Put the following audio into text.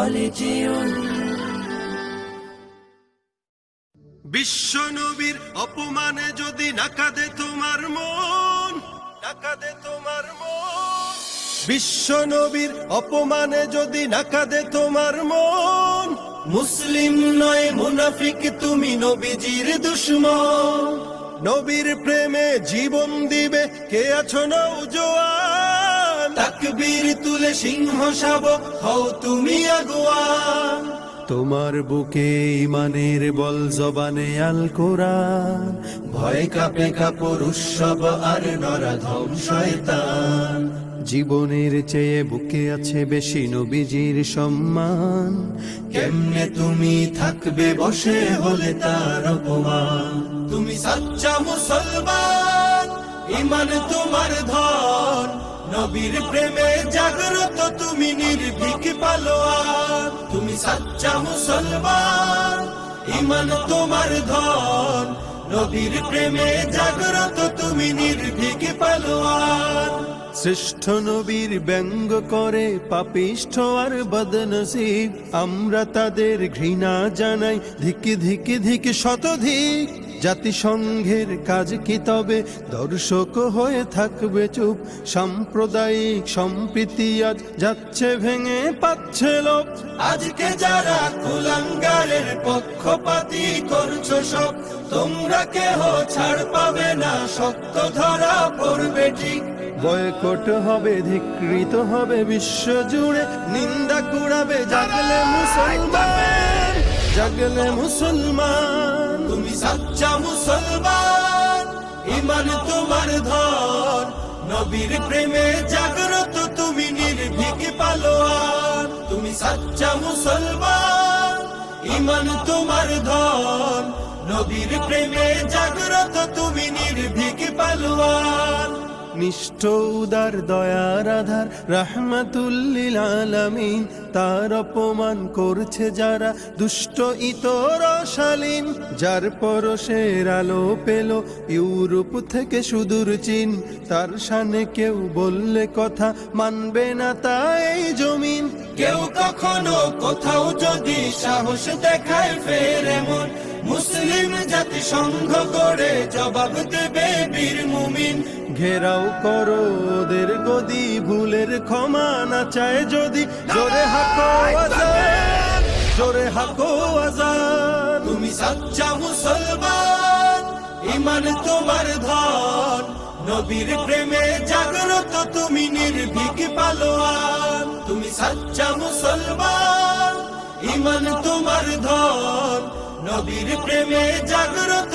কলেজিয়ন। বিশ্ব নবীর অপমানে যদি নাকাদে তোমার মন, নাকাদে তোমার মন। বিশ্ব নবীর অপমানে যদি নাকাদে তোমার মন, মুসলিম নয় মুনাফিক তুমি, নবীজির দুশমন। নবীর প্রেমে জীবন দিবে কে আছো নওজোয়ান, তাকবীর তুলে সিংহ শাবক হও তুমি আগুয়ান। তোমার বুকে ইমানের বল, জবানে আল কোরআন, ভয় কাঁপে কাপড় উৎসব আর নরাধম শয়তান। জীবনের চেয়ে বুকে আছে বেশি নবীজির সম্মান, কেমনে তুমি থাকবে বসে হলে তার অপমান। তুমি সাচ্চা মুসলমান, ইমান তোমার ধন, নবীর প্রেমে জাগ্রত তুমি নির্ভীক পালোয়ান। তুমি সাচ্চা মুসলমান, ইমান তোমার ধন, নবীর প্রেমে জাগ্রত তুমি নির্ভীক পালোয়ান। শ্রেষ্ঠ নবীর ব্যঙ্গ করে পাপিষ্ঠ আর বদনসিব, আমরা তাদের ঘৃণা জানাই ধিক ধিক ধিক শতধিক। জাতিসংঘের কাজ কি তবে দর্শক হয়ে থাকবে চুপ, সাম্প্রদায়িক সম্প্রীতি আজ যাচ্ছে ভেঙে পাচ্ছে লোক। আজকে যারা কুলাঙ্গারের পক্ষপাতী করছো সব, তোমরা কেহ ছাড় পাবে না, সত্য ধরা পড়বে ঠিক। বয়কট হবে, ধিকৃত হবে বিশ্ব জুড়ে, নিন্দা কুড়াবে জাগলে মুসলমান, জাগলে মুসলমান। তুমি সাচ্চা মুসলমান, ইমান তোমার ধন, নবীর প্রেমে জাগ্রত তুমি নির্ভীক পালোয়ান। তুমি সাচ্চা মুসলমান, ইমান তোমার ধন, নবীর প্রেমে জাগ্রত তুমি নির্ভীক পালোয়ান। নিষ্ঠ উদার দয়ার আধার রাহমাতুল লিল আলামিন, তার অপমান করছে যারা দুষ্ট ইতর শালীন। যার পরশের আলো পেল ইউরোপ থেকে সুদূর চীন, তার শানে কেউ বললে কথা মানবে না তা এই জমিন। কেউ কখনো কোথাও যদি সাহস দেখায় ফের এমন, মুসলিম জাতি সংঘ করে জবাব দেবে বীর মুমিন। ঘেরাও করো ওদের গদি, ভুলের ক্ষমা না চায় যদি, জোরে হাকো আজান, জোরে হাকো আজান। তুমি সাচ্চা মুসলমান, ইমান তোমার ধন, নবীর প্রেমে জাগ্রত তুমি নির্ভীক পালোয়ান। তুমি সাচ্চা মুসলমান, ইমান তোমার ধন, নবীর প্রেমে জাগ্রত।